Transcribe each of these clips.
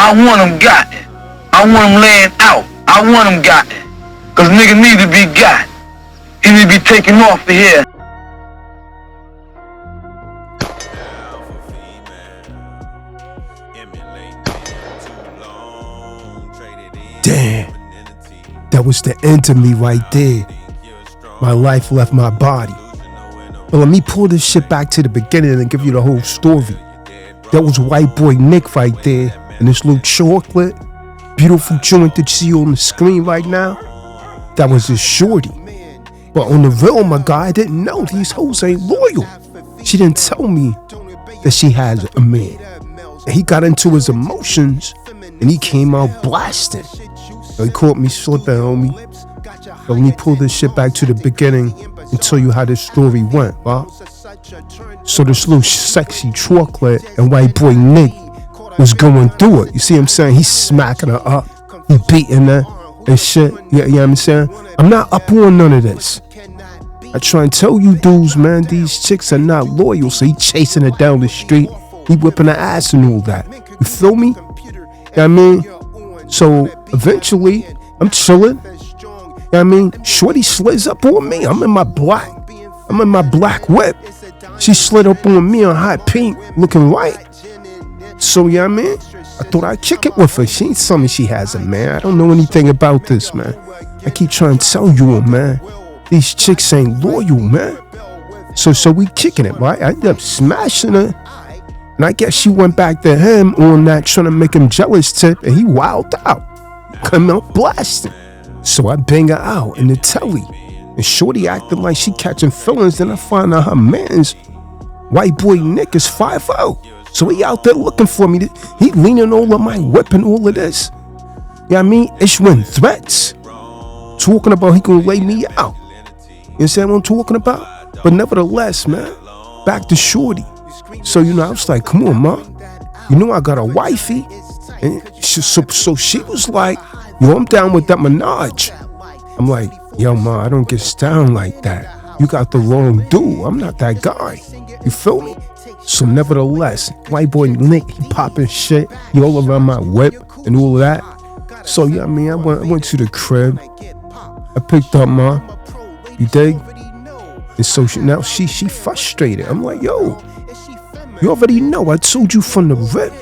I want him gotten. I want him laying out. I want him gotten. Cause nigga need to be got. He need to be taken off of here. Damn, that was the end of me right there. My life left my body. But let me pull this shit back to the beginning and give you the whole story. That was white boy Nick right there, and this little chocolate, beautiful joint that you see on the screen right now. That was his shorty. But on the real, my guy, I didn't know these hoes ain't loyal. She didn't tell me that she has a man. And he got into his emotions, and he came out blasting. So he caught me slipping, homie. But let me pull this shit back to the beginning and tell you how this story went, huh? So this little sexy chocolate and white boy Nick was going through it. You see what I'm saying? He's smacking her up. He beating her and shit. You know what I'm saying? I'm not up on none of this. I try and tell you dudes, man, these chicks are not loyal. So he chasing her down the street. He whipping her ass and all that. You feel me? You know what I mean? So eventually, I'm chilling. You know what I mean? Shorty slids up on me. I'm in my black whip. She slid up on me on hot pink, looking white. So, you know what I mean? I thought I'd kick it with her. She ain't tell me she has a man. I don't know anything about this, man. I keep trying to tell you, man. These chicks ain't loyal, man. So we kicking it, right? I ended up smashing her. And I guess she went back to him on that trying to make him jealous tip, and he wilded out. Come out blasting. So I bang her out in the telly. And shorty acting like she catching feelings. Then I find out her man's white boy Nick is 5'0". So he out there looking for me. He leaning over my whip and all of this. You know what I mean? Issuing threats. Talking about he gonna lay me out. You understand what I'm talking about? But nevertheless, man, back to shorty. So, you know, I was like, come on, ma. You know I got a wifey. And so she was like, yo, I'm down with that Minaj. I'm like, yo, ma, I don't get down like that. You got the wrong dude. I'm not that guy. You feel me? So nevertheless, white boy Nick, he popping shit. He all around my whip and all of that. So, yeah, I mean, I went to the crib. I picked up ma. You dig? And so now she frustrated. I'm like, yo, you already know I told you from the rip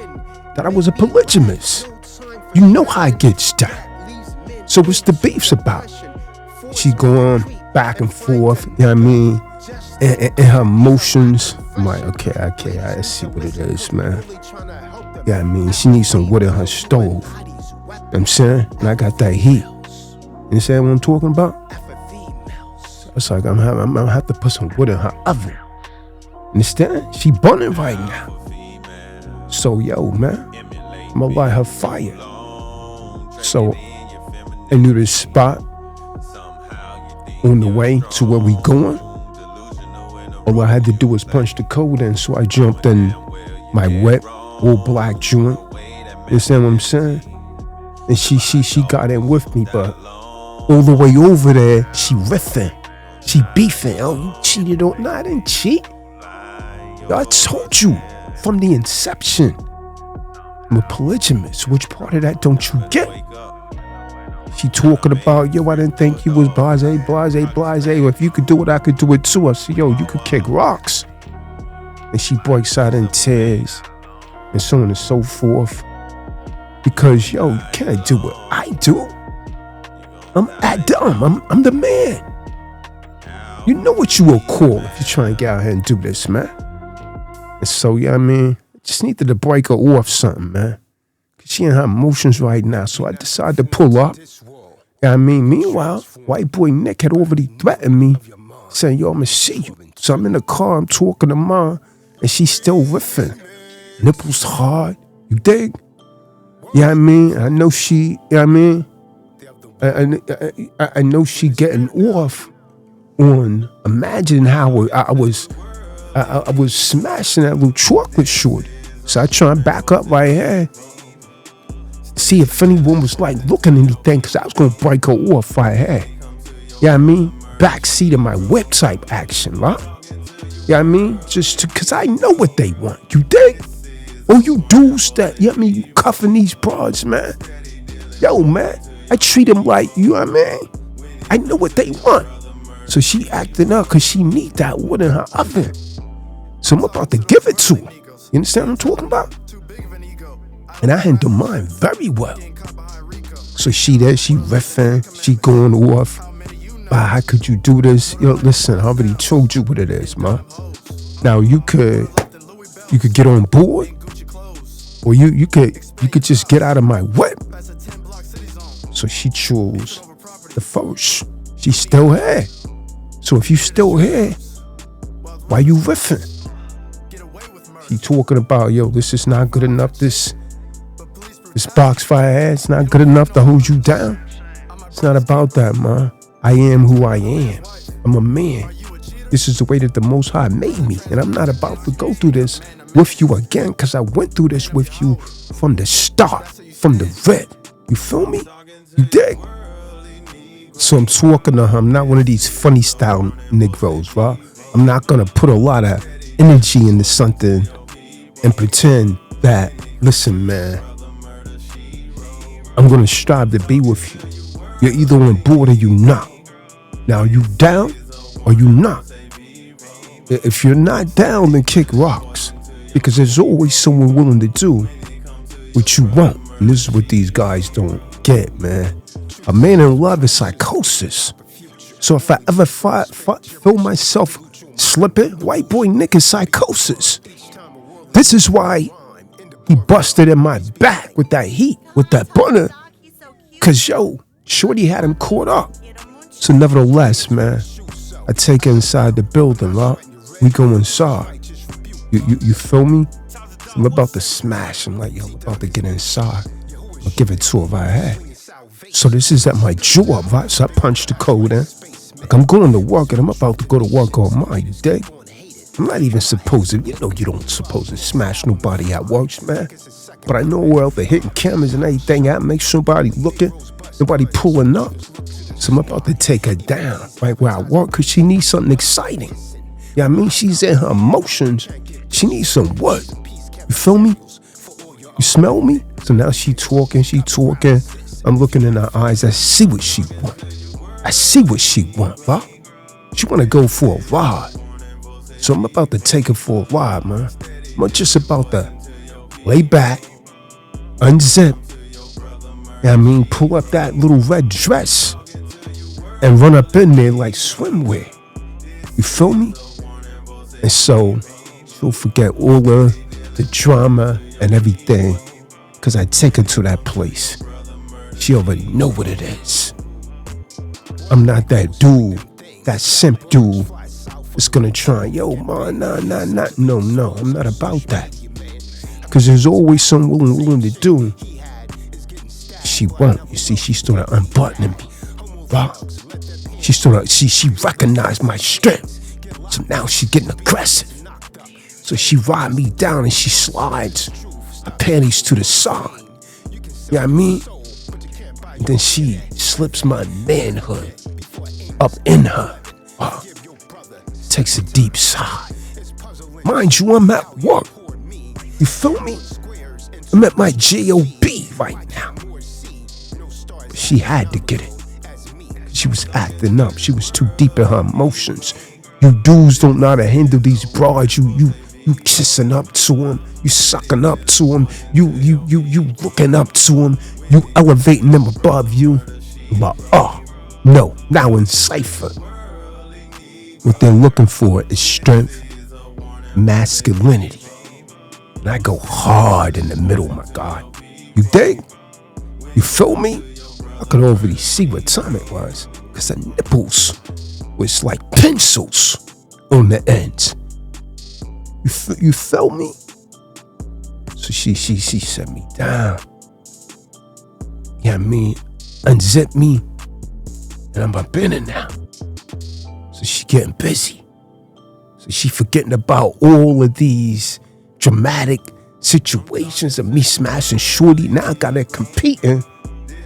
that I was a polygamist. You know how it gets down. So what's the beefs about? She going back and forth, you know what I mean? And her emotions. I'm like, okay, I see what it is, man. Yeah, I mean, she needs some wood in her stove. You know what I'm saying? And I got that heat. You understand what I'm talking about? So it's like, I'm gonna have to put some wood in her oven. Understand? She burning right now. So, yo, man, I'm gonna light her fire. So, I knew this spot on the way to where we going. All I had to do was punch the code in, so I jumped in my wet, all black joint. You understand what I'm saying? And she got in with me, but all the way over there, she riffing. She beefing. Oh, you cheated on? No, I didn't cheat. I told you from the inception, I'm a polygamist. Which part of that don't you get? She talking about, yo, I didn't think you was blase. If you could do it, I could do it too. I said, yo, you could kick rocks. And she breaks out in tears and so on and so forth. Because, yo, you can't do what I do. I'm Adam. I'm the man. You know what you will call if you try and get out here and do this, man. And so, yeah, I mean, just needed to break her off something, man. Cause she in her emotions right now. So I decided to pull up. Yeah, I mean, meanwhile, white boy Nick had already threatened me, saying, yo, I'm gonna see you. So I'm in the car, I'm talking to mom, and she's still riffing. Nipples hard, you dig? Yeah, I mean, I know she, yeah, I mean, I know she getting off on imagine how I was smashing that little chocolate shorty. So I try and back up right here, see if anyone was like looking anything, because I was gonna break her off right here. Yeah, I mean, backseat of my whip type action, right? Yeah, I mean, just because I know what they want. You dig? Oh, you dudes that, you cuffing these broads, man. Yo, man, I treat them like, you know what I mean? I know what they want. So she acting up because she need that wood in her oven. So I'm about to give it to her. You understand what I'm talking about? And I handle mine very well. So she there, she riffing, she going off. How could you do this? Yo, listen, I already told you what it is, man. Now you could get on board, or you could just get out of my whip. So she chose the first. She's still here. So if you still here, why you riffing? She talking about, yo, this is not good enough. This box fire ass not good enough to hold you down. It's not about that, man. I am who I am. I'm a man. This is the way that the Most High made me. And I'm not about to go through this with you again, because I went through this with you from the start, from the red. You feel me? You dig? So I'm talking to her. I'm not one of these funny style Negroes, right? I'm not going to put a lot of energy into something and pretend that, listen, man, I'm going to strive to be with you. You're either on board or you not. Now, you down or you not? If you're not down, then kick rocks. Because there's always someone willing to do what you want. And this is what these guys don't get, man. A man in love is psychosis. So if I ever feel myself slipping, white boy Nick is psychosis. This is why he busted in my back with that heat, with that burner. Cause yo, shorty had him caught up. So nevertheless, man, I take her inside the building, right? We go inside. You feel me? I'm about to smash. I'm like, yo, I'm about to get inside. I'll give it to her right here. So this is at my job, right? So I punch the code in. Like I'm going to work and I'm about to go to work on mine, you dig? I'm not even supposed to, you don't supposed to smash nobody at work, man. But I know where they're hitting cameras and everything out, make sure nobody looking, nobody pulling up. So I'm about to take her down right where I work because she needs something exciting. Yeah, I mean, she's in her emotions. She needs some what? You feel me? You smell me? So now she talking. I'm looking in her eyes. I see what she want. Right? She want to go for a ride. So I'm about to take her for a ride, man. I'm just about to lay back, unzip, pull up that little red dress and run up in there like swimwear. You feel me? And so she'll forget all the drama and everything because I take her to that place. She already know what it is. I'm not that dude, that simp dude that's gonna try, yo, man, nah, no, I'm not about that. Because there's always someone willing to do. She won't. You see, she started unbuttoning me. Wow. She recognized my strength. So now she getting aggressive. So she ride me down and she slides her panties to the side. You know what I mean? And then she slips my manhood up in her. Wow. Takes a deep sigh. Mind you, I'm at work. You feel me? I'm at my job right now. She had to get it. She was acting up. She was too deep in her emotions. You dudes don't know how to handle these broads. You kissing up to them. You sucking up to them. You looking up to them. You elevating them above you. But no, now in cipher, what they're looking for is strength, masculinity. And I go hard in the middle, my God. You dig? You feel me? I could already see what time it was, because the nipples was like pencils on the ends. You feel me? So she set me down. Yeah, I mean, unzip me, and I'm up in it now. So she getting busy. So she forgetting about all of these dramatic situations of me smashing shorty. Now I got her competing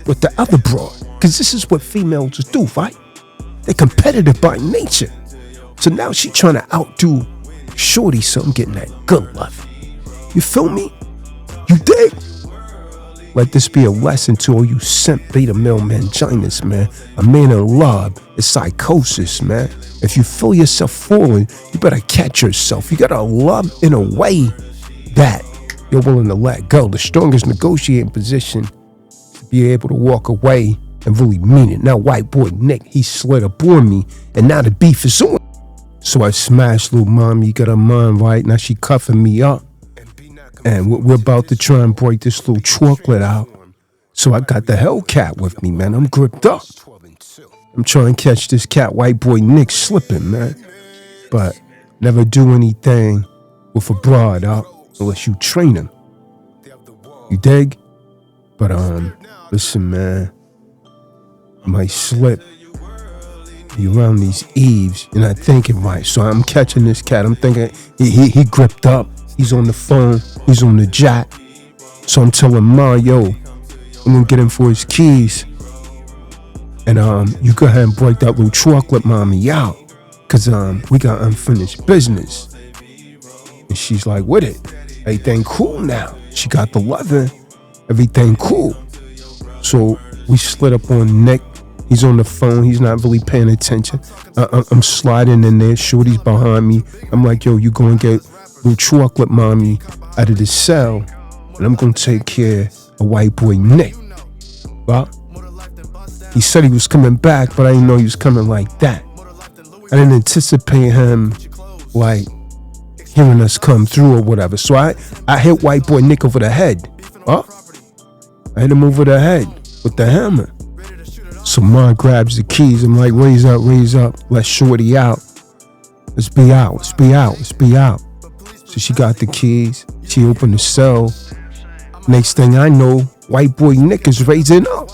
with the other broad. Because this is what females do, right? They're competitive by nature. So now she trying to outdo shorty, so I'm getting that good love. You feel me? You dig? Let this be a lesson to all you simp beta male manginas, man. A man in love is psychosis, man. If you feel yourself falling, you better catch yourself. You gotta love in a way that you're willing to let go. The strongest negotiating position to be able to walk away and really mean it. Now, white boy Nick, he slid up on me, and now the beef is on. So I smashed little mommy, got her mind right. Now she cuffing me up. And we're about to try and break this little chocolate out. So I got the Hellcat with me, man. I'm gripped up. I'm trying to catch this cat, white boy Nick, slipping, man. But never do anything with a broad up unless you train him. You dig? But listen, man. I might slip. You around these eaves, you're not thinking right. So I'm catching this cat. I'm thinking he gripped up. He's on the phone. He's on the jack. So I'm telling Ma, yo, I'm gonna get him for his keys. And you go ahead and break that little chocolate mommy out. Cause we got unfinished business. And she's like, with it. Everything cool now. She got the leather. Everything cool. So we slid up on Nick. He's on the phone. He's not really paying attention. I'm sliding in there. Shorty's behind me. I'm like, yo, you go and get little chocolate mommy out of the cell. And I'm going to take care of white boy Nick. Well, he said he was coming back, but I didn't know he was coming like that. I didn't anticipate him, like, hearing us come through or whatever. So I hit white boy Nick over the head. Huh? I hit him over the head with the hammer. So Ma grabs the keys. I'm like, raise up, let shorty out. Let's be out. So she got the keys. She opened the cell. Next thing I know, white boy Nick is raising up.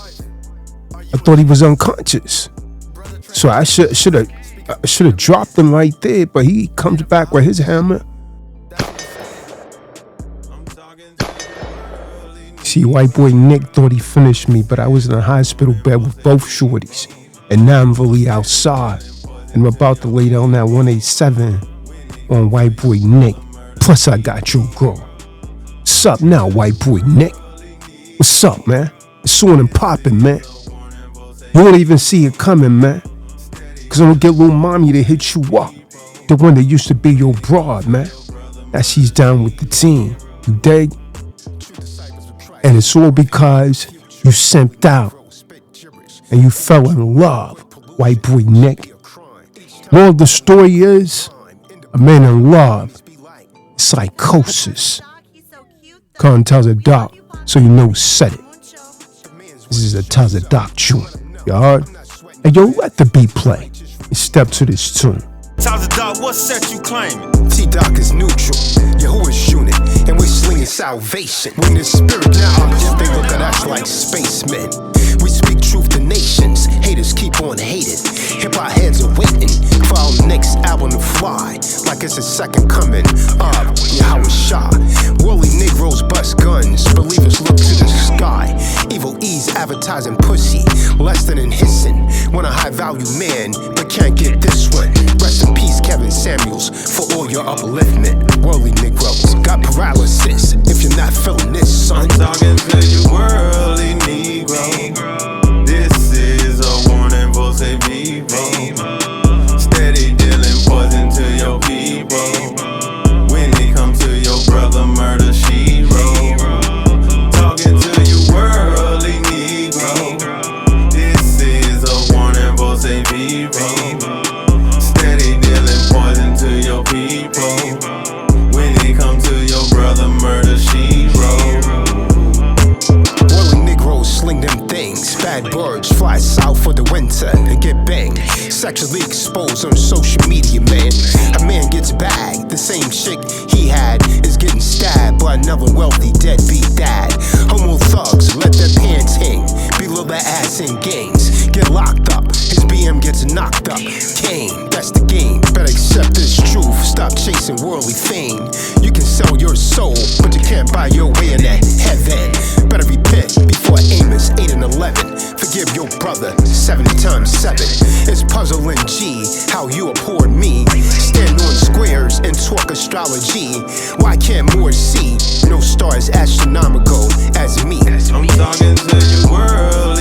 I thought he was unconscious. So I should have dropped him right there, but he comes back with his hammer. See, white boy Nick thought he finished me, but I was in a hospital bed with both shorties. And now I'm really outside. And I'm about to lay down that 187 on white boy Nick. Plus I got your girl. What's up now, white boy Nick? What's up, man? It's on and popping, man. You won't even see it coming, man. Cause I'm gonna get little mommy to hit you up. The one that used to be your broad, man. Now she's down with the team. You dig? And it's all because you simped out and you fell in love, white boy Nick. Moral of the story is, a man in love, psychosis. Khan tells a doc, so you know said it. This is a Taza Doc tune. You heard? And yo, let the beat play and step to this tune. Taza Doc, what set you claiming? T-Doc is neutral, Yahuwah's unit, and we're slinging salvation. When the spirit now, they look at us like spacemen. We speak truth to nations, haters keep on hating. Hip-hop heads are waiting for our next album to fly, like it's a second coming of Yahweh Shah. Worldly Negroes bust guns, believers look to the sky. Evil E's advertising pussy, less than in hissing. Want a high-value man, but can't get this one. Rest in peace, Kevin Samuels, for all your upliftment. Worldly Negroes got paralysis if you're not feeling this, son. I'm talking to you, worldly Negro. This is a warning for say people. Steady dealing poison to your people. When it comes to your brother, murder she wrote. Talking to you, worldly Negro. This is a warning for say people. Steady dealing poison to your people. When it comes to your brother, murder she wrote. Worldly Negroes sling them things. Bad birds fly south for the winter and get banged. Sexually exposed on social media, man. A man gets bagged. The same chick he had is getting stabbed by another wealthy deadbeat dad. Homo thugs let their pants hang below their ass in gangs. Get locked up, his BM gets knocked up. Kane, that's the game. Better accept this truth. Stop chasing worldly fame. You can sell your soul, but you can't buy your way in that heaven. Better repent before Amos 8 and 11. Forgive your brother 7 times 7. It's puzzling G how you abhorred me. Stand on squares and talk astrology. Why can't more see? No star as astronomical as me. I'm talking to you, world.